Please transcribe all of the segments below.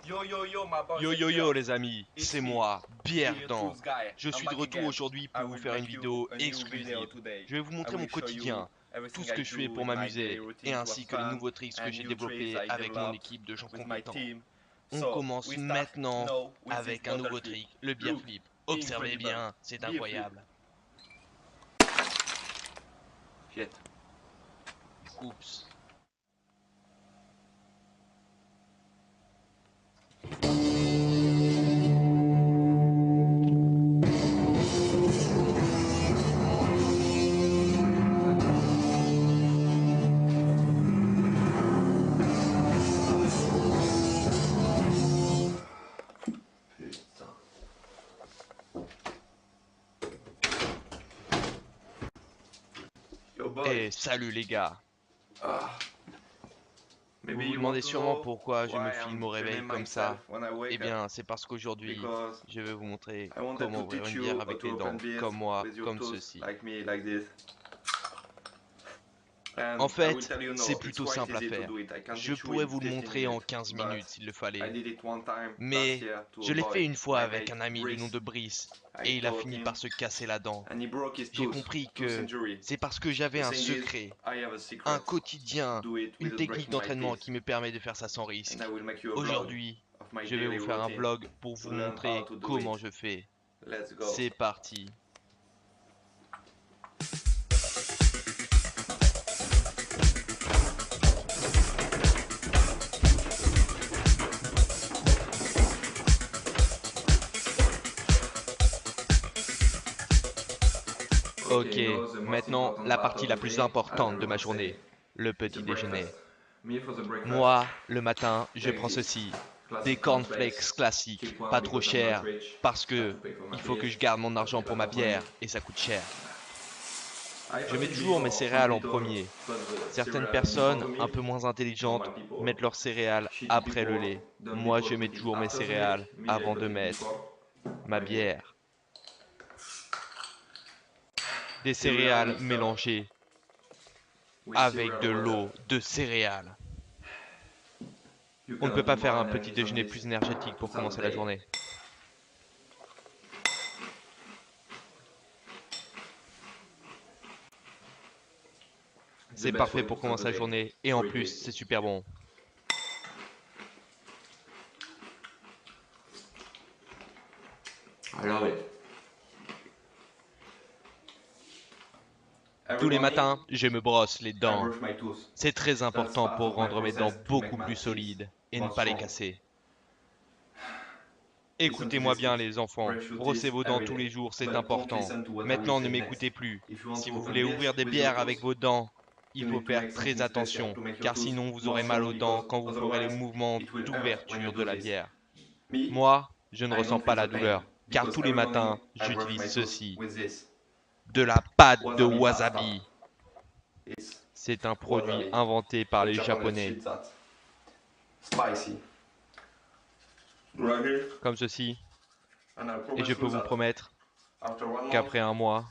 Yo yo yo les amis, c'est moi, Bierdant. Je suis de retour aujourd'hui pour vous faire une vidéo exclusive. Je vais vous montrer mon quotidien, tout ce que je fais pour m'amuser, et ainsi que les nouveaux tricks que j'ai développés avec mon équipe de gens compétents. On commence maintenant avec un nouveau trick, le beer flip. Observez bien, c'est incroyable. Shit. Oups. Putain. Yo Et boys. salut les gars. Ah. Vous Maybe vous you want demandez to sûrement know pourquoi je me why filme I'm au réveil filming comme myself ça. when I Eh wake up? bien, c'est parce qu'aujourd'hui, Because je vais vous montrer I wanted comment to ouvrir teach une bière you how avec to les open dents, beers comme moi, with your comme toes, ceci. like me, like this. En And I will fait, tell you c'est no, it's plutôt quite simple à easy to faire. do it. I can Je teach you pourrais in vous le 15 montrer en minutes, 15 but minutes s'il le I fallait. did it one time last Mais year to je a l'ai fait boy, une fois my avec mate un ami du nom Brice. de Brice, I et il a taught fini him, par se casser la dent. and he broke his J'ai tooth, compris tooth que injury. c'est parce que j'avais The un thing is, secret, I have a un secret to quotidien, do it une without technique breaking my d'entraînement teeth, qui me permet de faire ça sans and I risque. will make you a vlog Aujourd'hui, of my je vais vous daily faire un routine vlog pour to vous learn how montrer to do comment it. je fais. Let's go. C'est parti. Ok, now the most maintenant important la part partie of la the plus day, as importante de ma everyone say, journée, le it's the petit breakfast. déjeuner. Me for the breakfast, Moi, le matin, je take prends this ceci, des classic cornflakes cornflakes, classiques, cheap one pas trop because I'm not chers, rich, parce have que to pay for my il faut que beers, je garde mon cost argent me a pour lot ma of money. bière et ça coûte cher. I Je mets thought it toujours mes before, some céréales en people premier. put the Certaines cereal before personnes, the un milk, peu moins intelligentes, normal people, mettent leurs céréales shitty après le people, lait. dumb Moi, people je mets put it toujours mes after the milk, céréales me I avant put de it mettre before, ma like this. bière. Des Cereal céréales mixed up mélangées with avec cereal de water. l'eau de céréales. You On ne cannot peut be pas faire more un petit energized than déjeuner this plus énergétique to pour start the commencer la day. journée. It's the C'est best parfait way to pour start the commencer la day. journée et en Very plus, tasty. c'est super bon. I love it. Tous Every les morning, matins, je me brosse les I dents. brush my teeth. C'est très That's important part pour of my rendre mes dents process to beaucoup make my plus teeth solides et ne more pas les strong. casser. Listen to Écoutez-moi this bien tip. les enfants, Brush your brossez teeth vos dents every tous day. les jours, c'est But don't important. listen to what I will Maintenant, ne say m'écoutez next. plus. If you want Si to vous open voulez beers ouvrir des with your bières avec tooth, vos dents, il you faut need to faire make très something special attention, to make your car tooth sinon vous more aurez mal strong aux dents because quand vous ferez le otherwise mouvement it will hurt when you d'ouverture de do la this. bière. Me, Moi, je ne I ressens don't pas feel la the pain douleur, car because tous les every morning matins, I brush j'utilise my tooth ceci, with this de la pâte de wasabi pasta. wasabi. It's C'est un produit wasabi. inventé par The les Japanese Japonais. shit that spicy. Right here, Comme ceci, and I et je promise peux you vous that promettre after 1 month, qu'après un mois,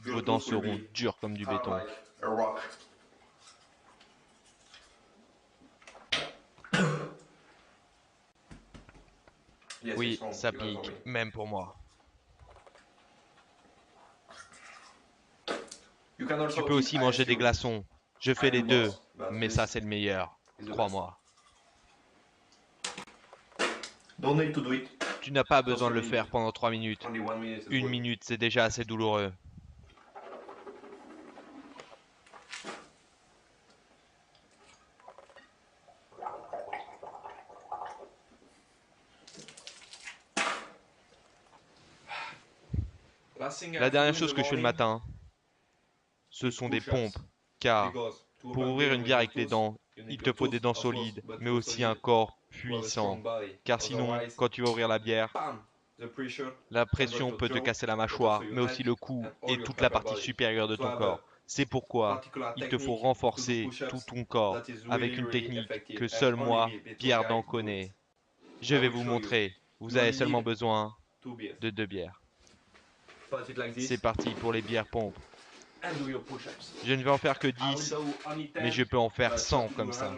vos your dents tooth will seront be dures comme du hard béton. like a rock. Yes, it's Oui, strong, ça even for pique, me. même pour moi. You can Tu also peux eat aussi ice manger des cube. glaçons. Je fais I les am deux, boss, but mais this ça c'est le meilleur. is the best. Crois-moi. Don't need to do it. Tu n'as pas Just besoin de 3 le faire minutes. pendant 3 minutes. Only 1 minute is Une good. minute, c'est déjà assez douloureux. La dernière chose que je fais le matin, ce sont des pompes. Car pour ouvrir une bière avec les dents, il te faut des dents solides, mais aussi un corps puissant. Car sinon, quand tu vas ouvrir la bière, la pression peut te casser la mâchoire, mais aussi le cou et toute la partie supérieure de ton corps. C'est pourquoi il te faut renforcer tout ton corps avec une technique que seul moi, Pierre Dan, connais. Je vais vous montrer. Vous avez seulement besoin de 2 bières. C'est parti pour les bières pompes. Je ne vais en faire que 10, mais je peux en faire 100 comme ça.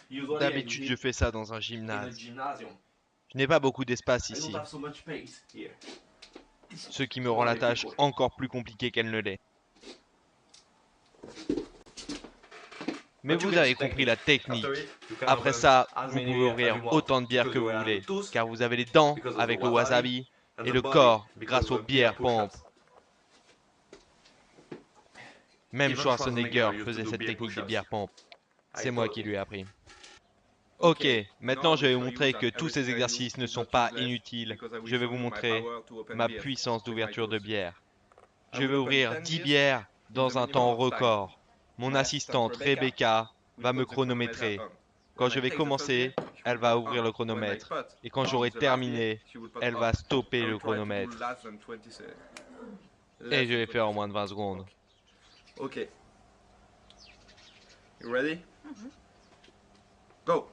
Usually I do D'habitude, je it fais ça dans un in a gymnase. gymnasium. Je n'ai pas beaucoup d'espace I don't ici, have so much space here. ce qui me So rend la very tâche difficult. encore plus compliquée qu'elle ne l'est. Mais But you vous get avez the compris technique. la After technique. it, you can Après open ça, as vous many pouvez beer as ouvrir you want, autant de bières because que you vous have voulez, the tooth car vous avez les dents because of avec the le wasabi, wasabi and et the le body corps because grâce aux of beer bières pompes. push-ups. Même Even Schwarzenegger used to faisait do cette beer technique des push-ups. bières pompes. I C'est moi taught qui him. lui ai appris. Ok, Okay, maintenant now je I vais will vous show you montrer that que tous ces everything I do exercices ne is sont not pas useless inutiles. because I will Je vais show vous you my montrer power to open ma beers puissance with my d'ouverture de tools. bière. I Je will vais open ouvrir 10 10 beers bières in the dans un minimum temps of time. record. Mon My assistant assistante Rebecca will va me put the chronometer chronométrer. on. Quand When je I vais take the first beer, commencer, she elle will va put ouvrir le on. When I chronomètre. put Et quand on j'aurai the last beer, terminé, she will put elle off. va stopper I le will try to do chronomètre. less than 20 seconds. Et Less je than vais 20 faire en seconds. moins de 20 secondes. Okay. You ready? Go.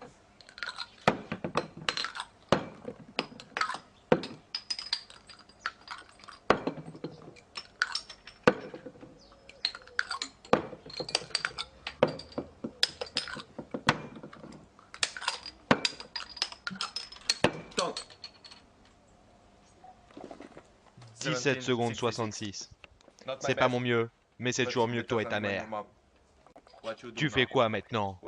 Done. 17 secondes 66. C'est pas mon mieux, mais c'est toujours mieux que toi et ta mère. Tu fais quoi maintenant?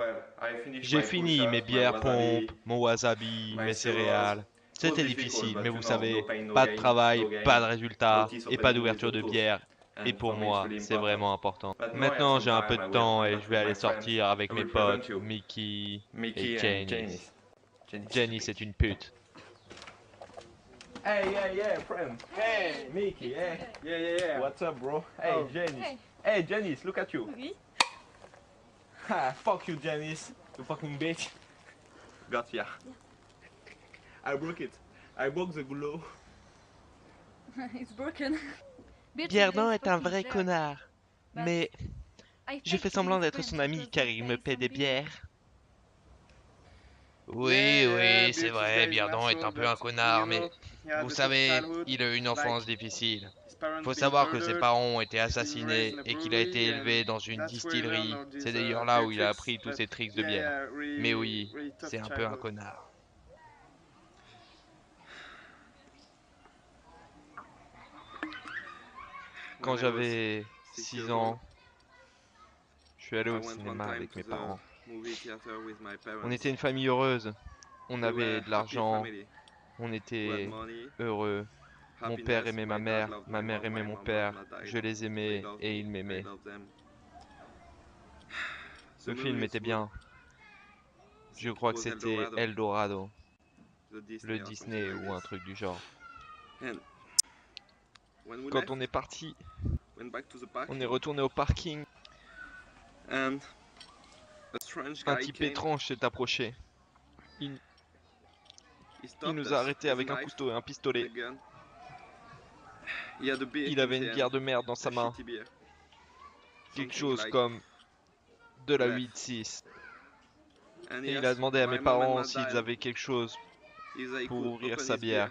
J'ai fini mes bières pompes, mon wasabi, mes céréales. C'était difficile, mais vous savez, pas de travail, pas de résultat et pas d'ouverture de bière. Et pour moi, c'est vraiment important. Maintenant, j'ai un peu de temps et je vais aller sortir avec mes potes, Mickey et Janice. Janice est une pute. Hey, yeah, friend. Hey, Mickey, hey. yeah. What's up, bro? Hey, Oh. Janice. Hey. Hey, Janice, look at you. Oui. Ha, fuck you, Janice. You fucking bitch. Gotcha. I broke it. I broke the glue. It's broken. Bierdon est un vrai connard. Mais je fais semblant d'être son ami car il me paie des bières. Oui, oui, c'est vrai, Bierdon est un peu un connard, mais vous savez, il a eu une enfance difficile. Faut savoir que ses parents ont été assassinés et qu'il a été élevé dans une distillerie. C'est d'ailleurs là où il a appris tous ses tricks de bière. Mais oui, c'est un peu un connard. Quand j'avais 6 ans, je suis allé au cinéma avec mes parents. On était une famille heureuse. On avait de l'argent. On était heureux. Mon père aimait ma mère aimait mon père. Je les aimais et ils m'aimaient. Le film était bien. Je crois que c'était Eldorado, le Disney ou un truc du genre. Quand on est parti, on est retourné au parking. Un type étrange s'est approché. Il nous a arrêtés avec un couteau et un pistolet. Il avait une bière de merde dans sa main. Quelque chose comme de la 8-6. Et il a demandé à mes parents s'ils avaient quelque chose pour ouvrir sa bière.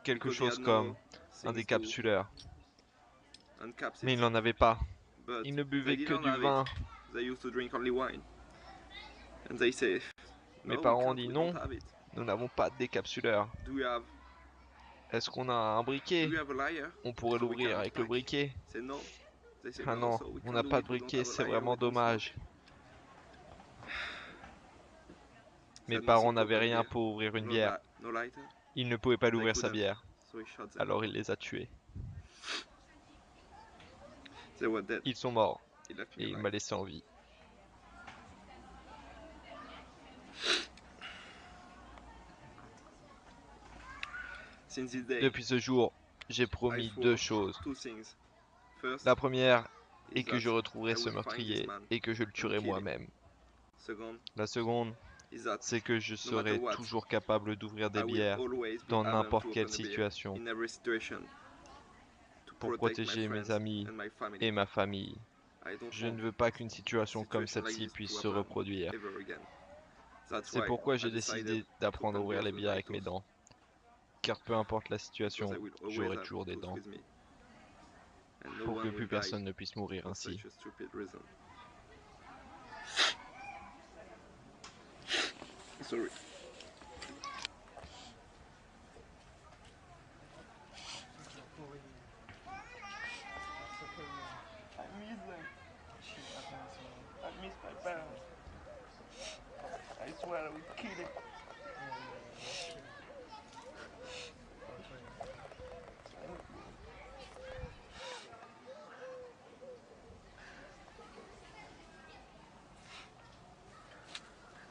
Quelque chose comme un décapsuleur. Mais il n'en avait pas. Il ne buvait que du vin. Mes parents ont dit non, nous n'avons pas de décapsuleur. Est-ce qu'on a un briquet? On pourrait l'ouvrir avec le briquet. Ah non, on n'a pas de briquet, c'est vraiment dommage. Mes parents n'avaient rien pour ouvrir une bière. Ils ne pouvaient pas l'ouvrir sa bière. Alors il les a tués. Ils sont morts. Et il m'a laissé en vie. Depuis ce jour, j'ai promis deux choses. La première est que je retrouverai ce meurtrier et que je le tuerai moi-même. La seconde, c'est que je serai toujours capable d'ouvrir des bières dans n'importe quelle situation pour protéger mes amis et ma famille. Je ne veux pas qu'une situation comme celle-ci puisse se reproduire. C'est pourquoi j'ai décidé d'apprendre à ouvrir les bières avec mes dents. Car peu importe la situation, j'aurai toujours des dents. Pour que plus personne ne puisse mourir ainsi. sorry. I miss them. I miss my parents. I swear I will kill him.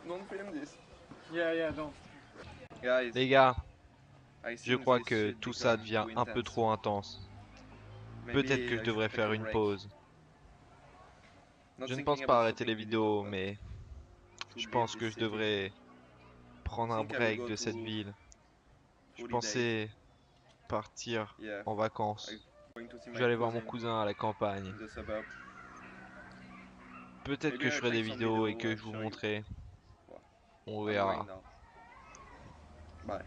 Don't film this. Yeah, don't. Guys, Les gars, I je think crois this que shit tout ça become devient too un peu intense. trop intense. Peut-être que je Maybe I devrais should take faire a une break. pause. Not Je ne thinking pense about pas arrêter stopping les the vidéos, vlog, but mais should je leave pense this que je city. devrais prendre un Think I will break go de cette to ville. Je holidays. pensais partir Yeah, en vacances. I'm going to see Je my vais aller voir mon cousin cousin à la campagne. in the suburb. Peut-être Maybe que je I'll ferai des take some vidéos et video que and je vous show you. montrerai. Wow. On I'm verra. going now. Bye.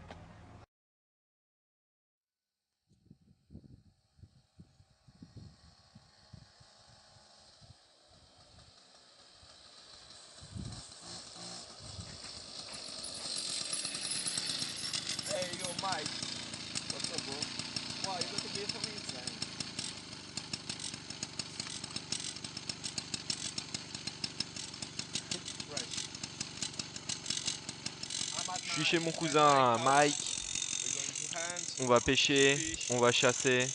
Hey, yo, Mike. What's up, bro? Wow, you got to be for me, man. Fresh. Je suis chez mon cousin Mike. We're going to hunt, On va pêcher, fish, on va chasser,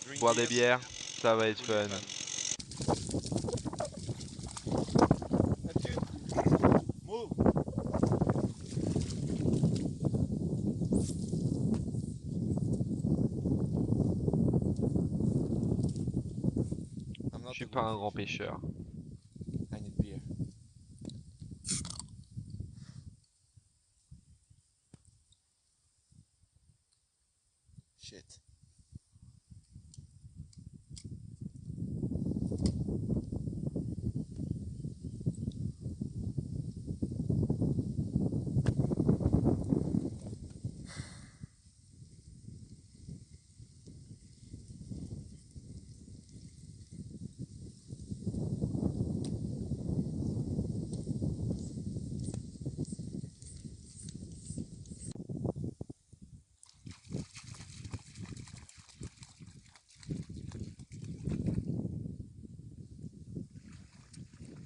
drink boire des beers. bières. Ça va être Will be fun. Neptune, move. Je suis pas un grand pêcheur. I need beer. Shit.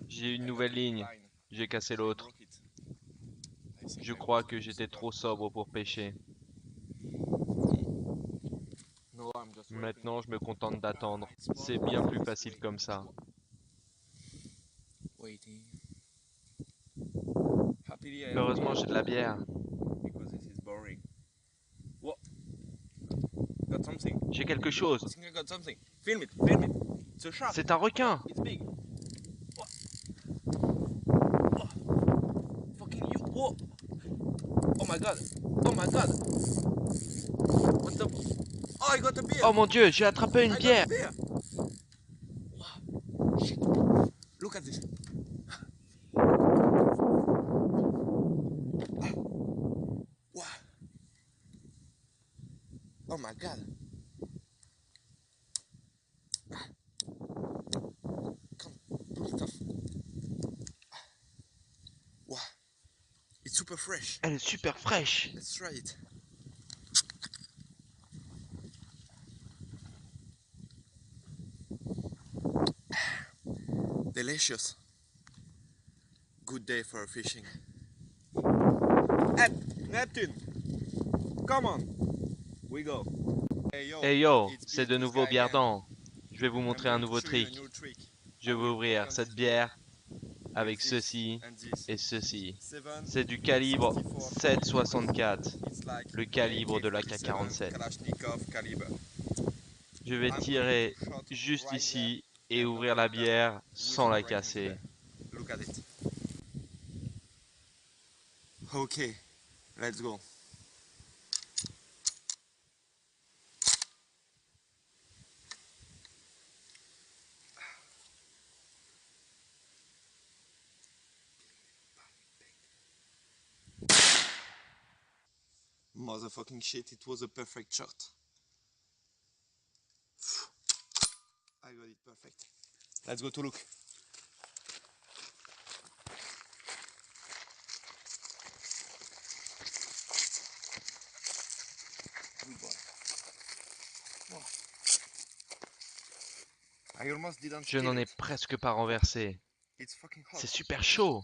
J'ai une nouvelle ligne. J'ai cassé l'autre. Je crois que j'étais trop sobre pour pêcher. Maintenant, je me contente d'attendre. C'est bien plus facile comme ça. Heureusement, j'ai de la bière. Because this is boring. What? Got something. J'ai quelque chose. I think I got something. Film it, film it. It's a shark. C'est un requin. It's big. What? Oh. Fucking you. Whoa. Oh my god. Oh my god. What the? Oh, I got a beer. Oh mon Dieu, j'ai attrapé une I got bière. a beer. Wow. Shit. Look at this. Wow. Oh my god. Come, put stuff. Wow. It's super fresh. Elle est super fraîche. Let's try it. Delicious. Good day for fishing. Neptune, come on. We go. Hey yo, it's c'est Beat, de this nouveau guy bière again. dans. Je vais vous I'm montrer un going to nouveau show you a trick. new trick. Je vais ouvrir cette bière avec This ceci and this. et ceci. 7, C'est du calibre 64. 7,64, It's like le calibre de la AK-47 K-47. Kalashnikov caliber. Je vais tirer juste ici et ouvrir la bière sans la casser. Look at it. Okay, let's go. Motherfucking shit, it was a perfect shot. I got it perfect. Let's go to look. I almost didn't Je spill n'en ai it. presque pas renversé. It's fucking hot. C'est super chaud.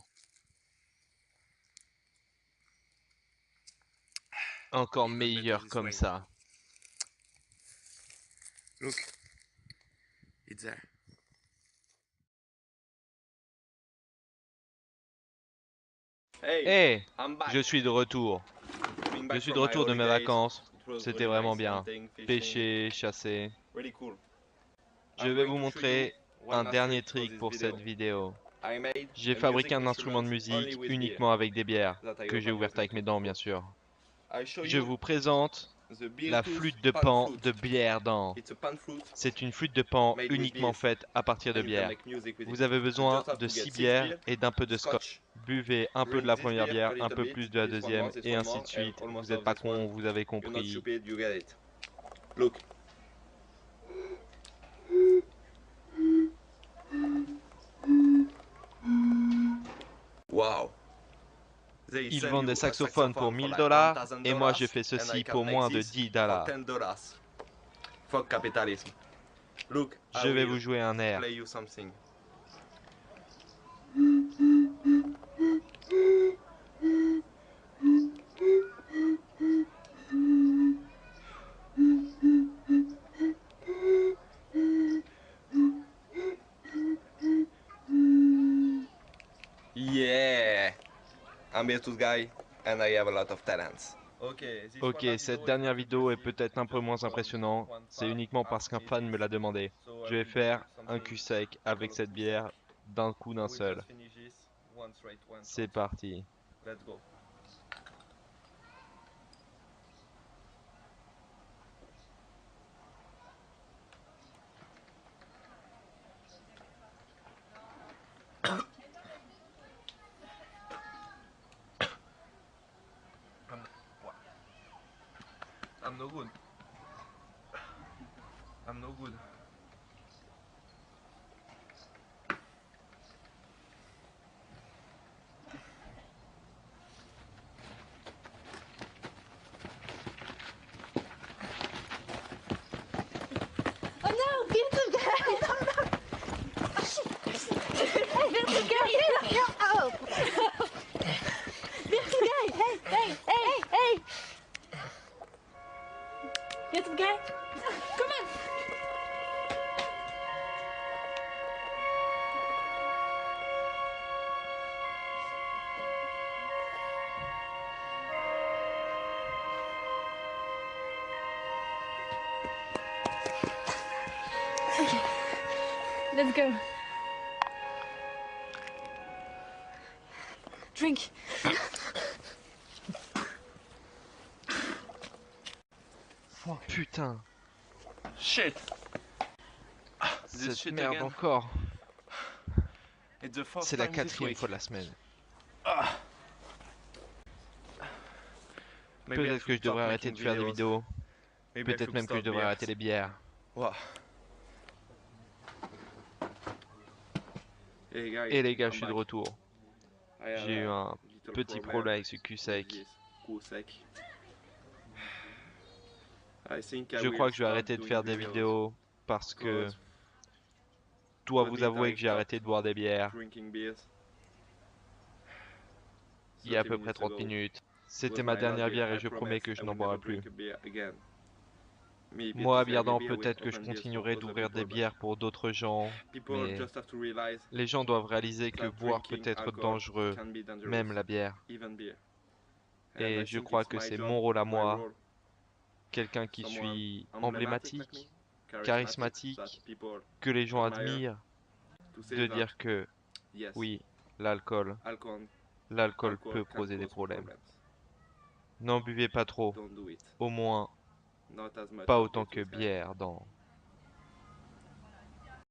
Encore Even better meilleur this comme way. ça. Look, it's there. Hé, je suis de retour. Je suis de retour de mes vacances. C'était vraiment bien. Pêcher, chasser. Je vais vous montrer un dernier trick pour cette vidéo. J'ai fabriqué un instrument de musique uniquement avec des bières, que j'ai ouverte avec mes dents bien sûr. Je vous présente la flûte de pan de bière d'an. C'est une flûte de pan uniquement faite à partir de bière. Vous avez besoin de 6 bières et d'un peu de scotch. Buvez un peu de la première bière, un peu plus de la deuxième, et ainsi de suite. Vous n'êtes pas con, vous avez compris. Look. Wow. Ils vendent des saxophones pour 1000 dollars et moi je fais ceci pour moins de 10 dollars. Fuck capitalism. Look, Je vais vous jouer un air. play you something. Yeah, I'm a Virtus guy and I have a lot of talents. Ok, cette dernière vidéo est peut-être un peu moins impressionnante, c'est uniquement parce qu'un fan me l'a demandé. Je vais faire un cul sec avec cette bière d'un coup d'un seul. C'est parti. Let's go. I'm no good. I'm no good. Oh no, Virtus guy! Hey, Virtus guy! Oh! Virtus guy! Hey! Virtus guy! Come on! Okay, let's go. Drink. Oh putain, Shit! This cette shit merde again. encore. It's the first C'est la time this 4e week. fois de la semaine. Maybe I Peut-être que should je devrais stop arrêter de making faire des videos. vidéos. Maybe I Peut-être should même que je stop devrais beers. arrêter les bières. Wow. Hey guys, Et les gars, I'm je suis de back. retour. I have J'ai eu a un little petit problème avec ce cul sec. Yes, cul sec. I think I Je will crois que je vais stop arrêter de doing faire des videos vidéos parce que because dois the vous minute avouer I que j'ai stop arrêté de boire des bières drinking beers, il y a à 30 peu près minutes 30 ago minutes. was C'était my ma last dernière beer. bière et I je promise promets que je I n'en will never boirai plus. drink a beer again. Me, Moi, à Virtus, Bière d'An, maybe I will peut-être que je open beers for continuerai other d'ouvrir des people, but bières pour d'autres gens, people mais just have to realize les gens doivent réaliser que that boire peut drinking être alcohol dangereux, can be dangerous, même la bière. even beer. And Et I je think crois it's que my c'est job, mon rôle à my moi, role, quelqu'un qui someone suis emblematic like me, emblématique, that charismatique, people que les gens admire, admirent, to say de that dire que yes, oui, l'alcool, alcohol l'alcool alcohol peut can causer des cause problèmes. problems. N'en buvez pas trop, Don't do it. au moins Not as much pas as autant que Virtus guy. bière dans